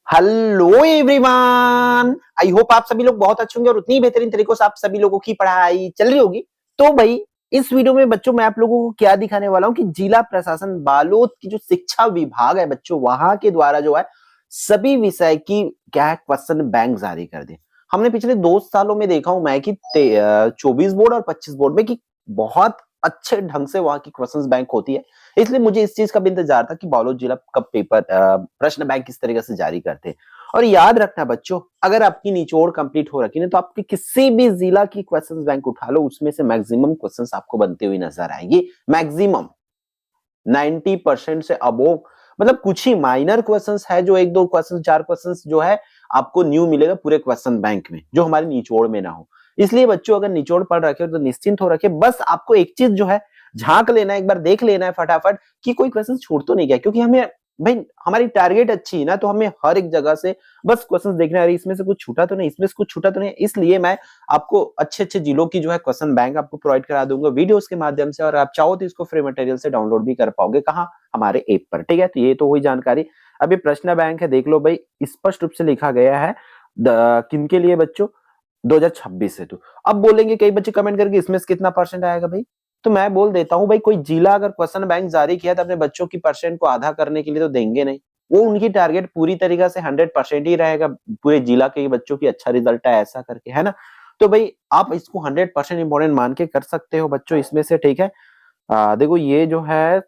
Hello everyone, I hope आप सभी लोग बहुत अच्छे होंगे और उतनी बेहतरीन तरीकों से आप सभी लोगों की पढ़ाई चल रही होगी। तो भाई इस वीडियो में बच्चों मैं आप लोगों को क्या दिखाने वाला हूं कि जिला प्रशासन बालोद की जो शिक्षा विभाग है बच्चों, वहां के द्वारा जो है सभी विषय की क्या है क्वेश्चन बैंक जारी कर दिए। हमने पिछले 2 सालों में देखा हूं मैं कि 24 बोर्ड और 25 बोर्ड में कि बहुत अच्छे ढंग से वहां की क्वेश्चन बैंक होती है। इसलिए मुझे इस चीज का भी इंतजार था कि बालोद जिला कब पेपर प्रश्न बैंक किस तरीके से जारी करते हैं। और याद रखना बच्चों, अगर आपकी निचोड़ कंप्लीट हो रखी है तो आपके किसी भी जिला की क्वेश्चंस बैंक उठा लो, उसमें से मैक्सिमम क्वेश्चंस आपको बनते हुए नजर आएंगे। मैक्सिमम 90% से अबोव, मतलब कुछ ही माइनर क्वेश्चंस है जो एक दो क्वेश्चन चार क्वेश्चंस जो है आपको न्यू मिलेगा पूरे क्वेश्चन बैंक में, जो हमारे निचोड़ में ना हो। इसलिए बच्चों अगर निचोड़ पढ़ रखे हो तो निश्चिंत हो रखे, बस आपको एक चीज जो है झांक लेना है, एक बार देख लेना है फटाफट कि कोई क्वेश्चन छूट तो नहीं गया, क्योंकि हमें भाई हमारी टारगेट अच्छी है ना, तो हमें हर एक जगह से बस क्वेश्चन देखना है, इसमें से कुछ छूटा तो नहीं, इसमें से कुछ छूटा तो नहीं। इसलिए मैं आपको अच्छे अच्छे जिलों की जो है क्वेश्चन बैंक आपको प्रोवाइड करा दूंगा वीडियोस के माध्यम से, और आप चाहो तो इसको फ्री मटेरियल से डाउनलोड भी कर पाओगे। कहाँ? हमारे ऐप पर। ठीक है, तो ये तो हुई जानकारी। अभी प्रश्न बैंक है, देख लो भाई, स्पष्ट रूप से लिखा गया है किनके लिए बच्चों, 2026 हेतु। अब बोलेंगे कई बच्चे कमेंट करके इसमें से कितना परसेंट आएगा भाई, तो मैं बोल देता हूं भाई, कोई जिला अगर क्वेश्चन बैंक जारी किया तो अपने बच्चों की परसेंट को आधा करने के लिए तो देंगे नहीं। वो उनकी टारगेट पूरी तरीके से 100% ही रहेगा, पूरे जिला के बच्चों की अच्छा रिजल्ट है ऐसा करके, है ना। तो भाई आप इसको 100% इंपॉर्टेंट मान के कर सकते हो बच्चों इसमें से। ठीक है, देखो ये जो है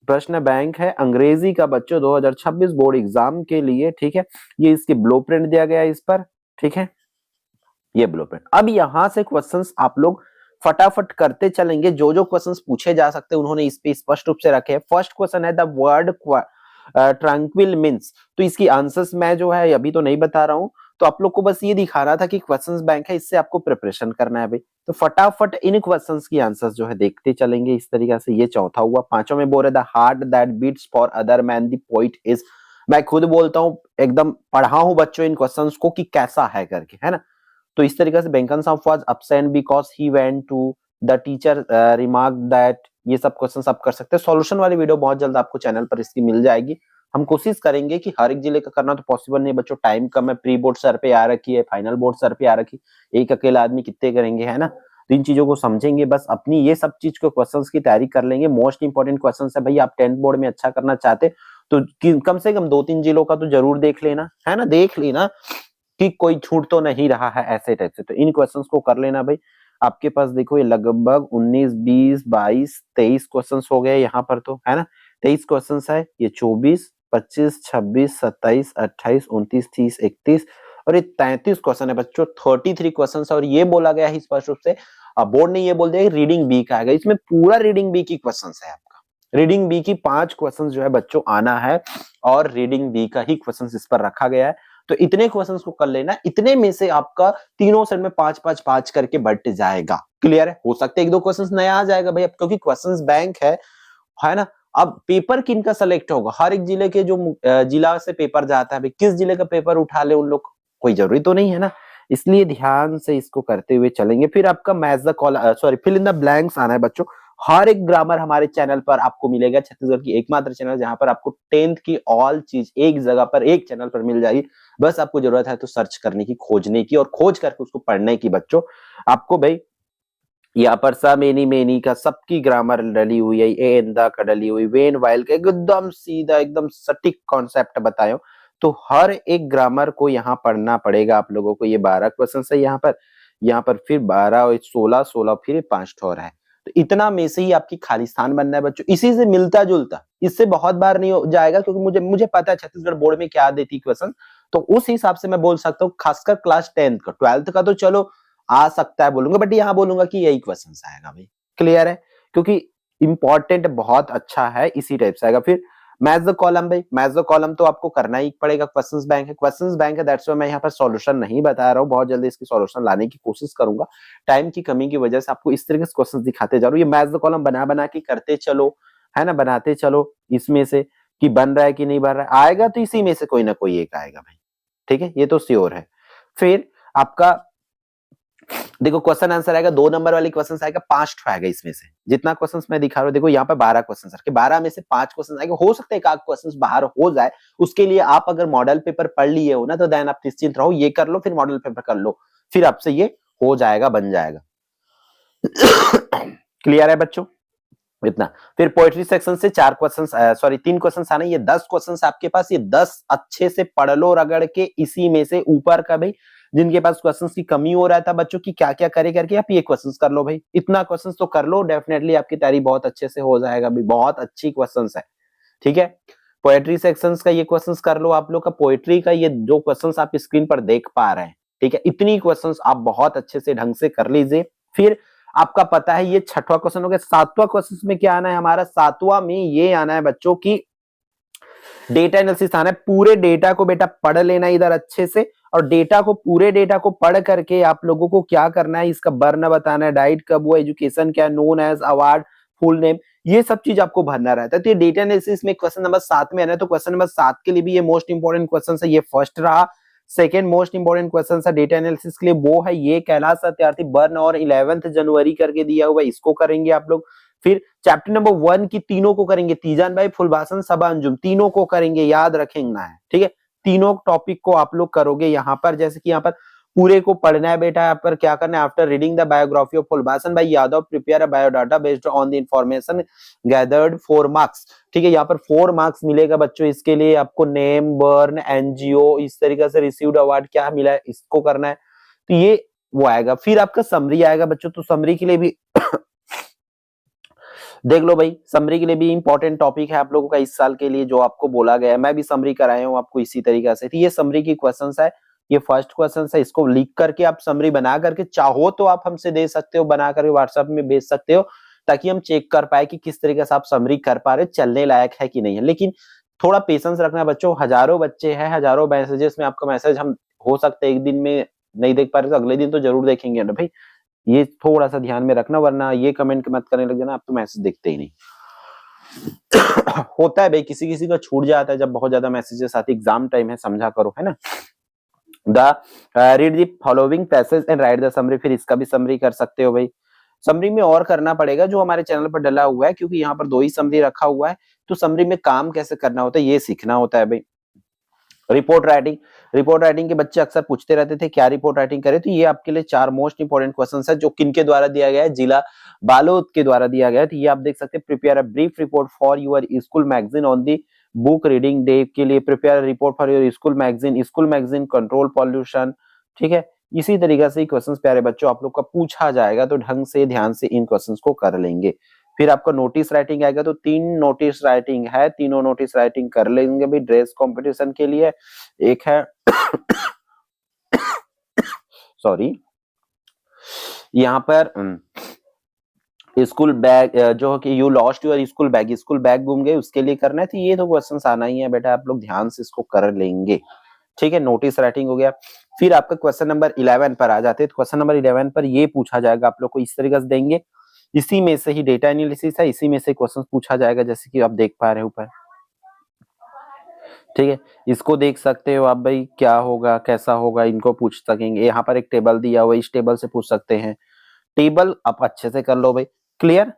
प्रश्न बैंक है अंग्रेजी का बच्चों 2026 बोर्ड एग्जाम के लिए। ठीक है, ये इसके ब्लूप्रिंट दिया गया है इस पर। ठीक है, ये ब्लूप्रिंट। अब यहां से क्वेश्चंस आप लोग फटाफट करते चलेंगे, जो जो क्वेश्चंस पूछे जा सकते हैं उन्होंने इस पे स्पष्ट रूप से रखे हैं। फर्स्ट क्वेश्चन है द वर्ड ट्रैंक्विल मीन्स, तो इसकी आंसर्स मैं जो है अभी तो नहीं बता रहा हूं, तो आप लोग को बस ये दिखाना था कि क्वेश्चंस बैंक है, इससे आपको प्रिपरेशन करना है भाई। तो फटाफट इन क्वेश्चंस की आंसर्स जो है देखते चलेंगे इस तरीके से। ये चौथा हुआ। पांचों में बोल रहे the heart that beats for other man the poet is, मैं खुद बोलता हूं, एकदम पढ़ा हूं बच्चों इन क्वेश्चंस को कि कैसा है करके, है ना। तो इस तरीके से बैंकन साहब was absent because he went to the teacher remark that, ये सब क्वेश्चंस आप कर सकते हैं। सॉल्यूशन वाली वीडियो बहुत जल्द आपको चैनल पर इसकी मिल जाएगी। हम कोशिश करेंगे कि हर एक जिले का करना तो पॉसिबल नहीं बच्चों, टाइम कम है, प्री बोर्ड सर पे आ रखी है, फाइनल बोर्ड सर पे आ रखी है, एक अकेला आदमी कितने करेंगे, है ना। तो इन चीजों को समझेंगे, बस अपनी ये सब चीज को क्वेश्चंस की तैयारी कर लेंगे। मोस्ट इंपॉर्टेंट क्वेश्चंस है भाई, आप 10th बोर्ड में अच्छा करना चाहते तो कम से कम 2-3 जिलों का तो जरूर देख लेना, है ना, देख लेना कि कोई छूट तो नहीं रहा है ऐसे टाइप से। तो इन क्वेश्चंस को कर लेना भाई। आपके पास देखो ये लगभग 19 20 22 23 क्वेश्चंस हो गए यहाँ पर, तो है ना। 23 क्वेश्चंस है, ये 24 25 26 27 28 29 30 31 और ये 33 क्वेश्चन है बच्चों। 33 क्वेश्चन और ये बोला गया है स्पष्ट रूप से, बोर्ड ने ये बोल दिया रीडिंग बी का आएगा, इसमें पूरा रीडिंग बी की क्वेश्चन है आपका। रीडिंग बी की 5 क्वेश्चन जो है बच्चों आना है, और रीडिंग बी का ही क्वेश्चन इस पर रखा गया है। तो इतने क्वेश्चंस को कर लेना, इतने में से आपका तीनों सेट में 5-5-5 करके बढ़ते जाएगा। क्लियर है? हो सकता है एक दो क्वेश्चंस नया आ जाएगा भाई, अब क्योंकि क्वेश्चंस बैंक है ना। अब पेपर किन का सेलेक्ट होगा, हर एक जिले के जो जिला से पेपर जाता है भाई, किस जिले का पेपर उठा ले उन लोग, कोई जरूरी तो नहीं है ना। इसलिए ध्यान से इसको करते हुए चलेंगे। फिर आपका match the column, sorry, fill in the blanks आना है बच्चों। हर एक ग्रामर हमारे चैनल पर आपको मिलेगा, छत्तीसगढ़ की एकमात्र चैनल जहां पर आपको 10th की ऑल चीज एक जगह पर एक चैनल पर मिल जाएगी। बस आपको जरूरत है तो सर्च करने की, खोजने की, और खोज करके उसको पढ़ने की बच्चों। आपको भाई यहाँ पर सा मेनी मेनी का सबकी ग्रामर डली हुई है, ए इंदा का डली हुई, वेन वाइल का एकदम सीधा एकदम सटीक कॉन्सेप्ट बताए। तो हर एक ग्रामर को यहाँ पढ़ना पड़ेगा आप लोगों को। ये 12 क्वेश्चन है यहाँ पर फिर 12 और 16 16 फिर 5 ठोर है। तो इतना में से ही आपकी खाली स्थान बनना है बच्चों, इसी से मिलता जुलता, इससे बहुत बार नहीं हो जाएगा, क्योंकि मुझे पता है छत्तीसगढ़ बोर्ड में क्या देती क्वेश्चन। तो उस हिसाब से मैं बोल सकता हूँ, खासकर क्लास 10th का, 12th का तो चलो आ सकता है बोलूंगा, बट यहाँ बोलूंगा कि यही क्वेश्चन आएगा भाई। क्लियर है? क्योंकि इंपॉर्टेंट बहुत अच्छा है, इसी टाइप से आएगा। फिर मैच द कॉलम भाई, मैच द कॉलम तो आपको करना ही पड़ेगा, क्वेश्चंस बैंक है, दैट्स व्हाई मैं यहाँ पर सॉल्यूशन नहीं बता रहा हूँ, बहुत जल्दी इसकी सॉल्यूशन लाने की कोशिश करूंगा। टाइम की कमी की वजह से आपको इस तरीके से क्वेश्चन दिखाते जा रहा हूँ। ये मैच द कॉलम बना बना के करते चलो, है ना, बनाते चलो इसमें से कि बन रहा है कि नहीं बन रहा है, आएगा तो इसी में से कोई ना कोई एक आएगा भाई। ठीक है, ये तो श्योर है। फिर आपका देखो क्वेश्चन आंसर आएगा 2 नंबर वाली क्वेश्चन आएगा 5 आएगा इसमें से, जितना क्वेश्चन मैं दिखा रहा हूँ देखो यहाँ पे 12 क्वेश्चन रखे, 12 में से 5 क्वेश्चन आएगा, हो सकता है एक आध क्वेश्चन बाहर हो जाए, उसके लिए आप अगर मॉडल पेपर पढ़ लिए हो ना तो देन आप निश्चिंत रहो, ये कर लो फिर मॉडल पेपर कर लो, फिर आपसे ये हो जाएगा, बन जाएगा। क्लियर है बच्चों? इतना। फिर पोएट्री सेक्शन से 4 क्वेश्चन, सॉरी 3 क्वेश्चन आने, ये 10 क्वेश्चन आपके पास, ये 10 अच्छे से पढ़ लो रगड़ के, इसी में से ऊपर का भाई जिनके पास क्वेश्चंस की कमी हो रहा था बच्चों की क्या क्या करे करके आप ये क्वेश्चंस कर लो भाई, इतना क्वेश्चंस तो कर लो, डेफिनेटली आपकी तैयारी बहुत अच्छे से हो जाएगा भाई, बहुत अच्छी क्वेश्चंस है। ठीक है, पोएट्री सेक्शंस का ये क्वेश्चंस कर लो, आप लोग का पोएट्री का ये जो क्वेश्चंस आप स्क्रीन पर देख पा रहे हैं, ठीक है, इतनी क्वेश्चंस आप बहुत अच्छे से ढंग से कर लीजिए। फिर आपका पता है ये 6वां क्वेश्चन हो गया, 7वां क्वेश्चन में क्या आना है हमारा, 7वां में ये आना है बच्चों की डेटा एनालिसिस आना है, पूरे डेटा को बेटा पढ़ लेना इधर अच्छे से, और डेटा को पूरे डेटा को पढ़ करके आप लोगों को क्या करना है, इसका वर्ण बताना है, डाइट कब हुआ, एजुकेशन क्या, known as, award, full name, ये सब चीज आपको भरना रहता है। तो ये डेटा एनालिसिस में क्वेश्चन नंबर 7 में आना है, तो क्वेश्चन नंबर 7 के लिए भी ये मोस्ट इंपोर्टेंट क्वेश्चन है, ये फर्स्ट रहा। सेकेंड मोस्ट इंपोर्टेंट क्वेश्चन है डेटा एनालिसिस के लिए वो है ये कैलाश सत्यार्थी बर्न और 11th जनवरी करके दिया हुआ है, इसको करेंगे आप लोग। फिर चैप्टर नंबर 1 की तीनों को करेंगे, तीजान भाई, फुलभाषण, सबा अंजुम, तीनों को करेंगे, याद रखेंगे है, ठीक है, तीनों टॉपिक को आप लोग करोगे यहाँ पर, जैसे कि यहाँ पर पूरे को पढ़ना है बेटा, यहाँ पर क्या करना है, after reading the biography of Phulbhashan भाई Yadav prepare a biodata based on the information gathered 4 marks, ठीक है, यहाँ पर 4 मार्क्स मिलेगा बच्चों, इसके लिए आपको नेम, बर्न, एनजीओ, इस तरीके से रिसीव्ड अवार्ड क्या मिला है इसको करना है, तो ये वो आएगा। फिर आपका समरी आएगा बच्चों, तो समरी के लिए भी देख लो भाई, समरी के लिए भी इंपॉर्टेंट टॉपिक है आप लोगों का इस साल के लिए जो आपको बोला गया है, मैं भी समरी कराया हूँ आपको इसी तरीके से। ये समरी की क्वेश्चंस है, ये फर्स्ट क्वेश्चन है, इसको लिख करके आप समरी बना करके चाहो तो आप हमसे दे सकते हो, बना करके व्हाट्सएप में भेज सकते हो, ताकि हम चेक कर पाए कि किस तरीके से आप समरी कर पा रहे, चलने लायक है कि नहीं है। लेकिन थोड़ा पेशेंस रखना बच्चों, हजारों बच्चे हैं, हजारों मैसेजेस में आपका मैसेज हम हो सकता है एक दिन में नहीं देख पा रहे, तो अगले दिन तो जरूर देखेंगे ना भाई, ये थोड़ा सा ध्यान में रखना, वरना ये कमेंट मत करने लग जाना आप तो मैसेज देखते ही नहीं। होता है भाई, किसी किसी का छूट जाता है जब बहुत ज्यादा मैसेजेस आते, एग्जाम टाइम है, समझा करो, है ना। Read the following passage and right the summary, फिर इसका भी समरी कर सकते हो भाई। समरी में और करना पड़ेगा जो हमारे चैनल पर डला हुआ है, क्योंकि यहाँ पर 2 ही समरी रखा हुआ है, तो समरी में काम कैसे करना होता है ये सीखना होता है भाई। रिपोर्ट राइटिंग, रिपोर्ट राइटिंग के बच्चे अक्सर पूछते रहते थे क्या रिपोर्ट राइटिंग करें, तो ये आपके लिए 4 मोस्ट इंपोर्टेंट क्वेश्चंस है जो किनके द्वारा दिया गया है, जिला बालोद के द्वारा दिया गया है। तो ये आप देख सकते हैं, prepare a brief report for your school magazine on the book reading day के लिए, prepare report for your school magazine control pollution, ठीक है, इसी तरीके से क्वेश्चंस प्यारे बच्चों आप लोग का पूछा जाएगा, तो ढंग से ध्यान से इन क्वेश्चंस को कर लेंगे। फिर आपका नोटिस राइटिंग आएगा, तो 3 नोटिस राइटिंग है, तीनों नोटिस राइटिंग कर लेंगे भाई ड्रेस कंपटीशन के लिए। एक है सॉरी यहाँ पर स्कूल बैग, जो कि you lost your school bag गुम गए, उसके लिए करना है, तो ये तो क्वेश्चंस आना ही है बेटा, आप लोग ध्यान से इसको कर लेंगे, ठीक है, नोटिस राइटिंग हो गया। फिर आपका क्वेश्चन नंबर 11 पर आ जाते हैं, तो क्वेश्चन नंबर 11 पर ये पूछा जाएगा आप लोग को इस तरीके से देंगे, इसी में से ही डेटा एनालिसिस है, इसी में से क्वेश्चन पूछा जाएगा, जैसे कि आप देख पा रहे हो ऊपर, ठीक है, इसको देख सकते हो आप भाई, क्या होगा कैसा होगा इनको पूछ सकेंगे, यहाँ पर एक टेबल दिया हुआ है, इस टेबल से पूछ सकते हैं, टेबल आप अच्छे से कर लो भाई, क्लियर।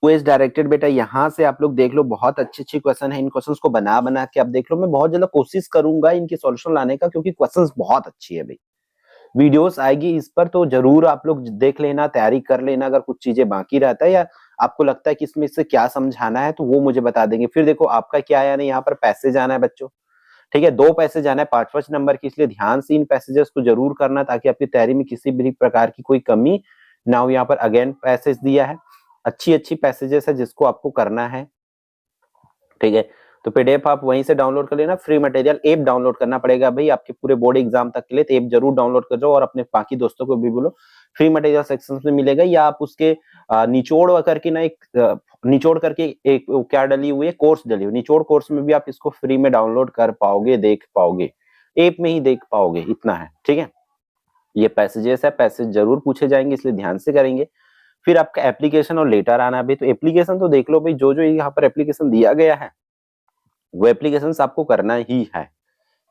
क्वेश्चन डायरेक्टेड बेटा यहाँ से आप लोग देख लो, बहुत अच्छी क्वेश्चन है, इन क्वेश्चंस को बना बना के आप देख लो, मैं बहुत ज्यादा कोशिश करूंगा इनके सॉल्यूशन लाने का, क्योंकि क्वेश्चंस बहुत अच्छी है भाई, वीडियोस आएगी इस पर, तो जरूर आप लोग देख लेना, तैयारी कर लेना, अगर कुछ चीजें बाकी रहता है या आपको लगता है कि इसमें से क्या समझाना है तो वो मुझे बता देंगे। फिर देखो आपका क्या आया नहीं, यहाँ पर पैसेज आना है बच्चों, ठीक है, 2 पैसेज आना है 5-5 नंबर की, इसलिए ध्यान से इन पैसेजेस को जरूर करना, ताकि आपकी तैयारी में किसी भी प्रकार की कोई कमी ना हो। यहाँ पर अगेन पैसेज दिया है, अच्छी पैसेजेस है जिसको आपको करना है, ठीक है, तो पीडीएफ आप वहीं से डाउनलोड कर लेना, फ्री मटेरियल ऐप डाउनलोड करना पड़ेगा भाई आपके पूरे बोर्ड एग्जाम तक के लिए, तो ऐप जरूर डाउनलोड कर जाओ, और अपने बाकी दोस्तों को भी बोलो, फ्री मटेरियल सेक्शन में मिलेगा, या आप उसके निचोड़ करके ना एक निचोड़ करके एक क्या डली हुई है, कोर्स डली हुई, निचोड़ कोर्स में भी आप इसको फ्री में डाउनलोड कर पाओगे, देख पाओगे, ऐप में ही देख पाओगे, इतना है, ठीक है। ये पैसेजेस है, पैसेज जरूर पूछे जाएंगे, इसलिए ध्यान से करेंगे। फिर आपका एप्लीकेशन और लेटर आना भी, तो एप्लीकेशन तो देख लो भाई, जो जो यहाँ पर एप्लीकेशन दिया गया है वो एप्लीकेशन आपको करना ही है,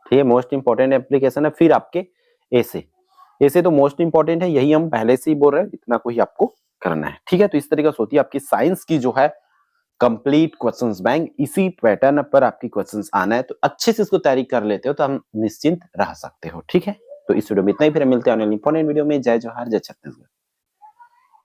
ठीक है, मोस्ट इंपॉर्टेंट एप्लीकेशन है। फिर आपके ऐसे तो मोस्ट इंपॉर्टेंट है, यही हम पहले से ही बोल रहे हैं, इतना कोई आपको करना है। ठीक है, तो इस तरीके से होती है आपकी साइंस की जो है कंप्लीट क्वेश्चंस बैंक। इसी पैटर्न पर आपकी क्वेश्चंस आना है, तो अच्छे से इसको तैयारी कर लेते हो तो हम निश्चिंत रह सकते हो। ठीक है, तो इस वीडियो में इतना ही, फिर मिलते हैं इंपॉर्टेंट वीडियो में। जय जोहार, जय छत्तीसगढ़।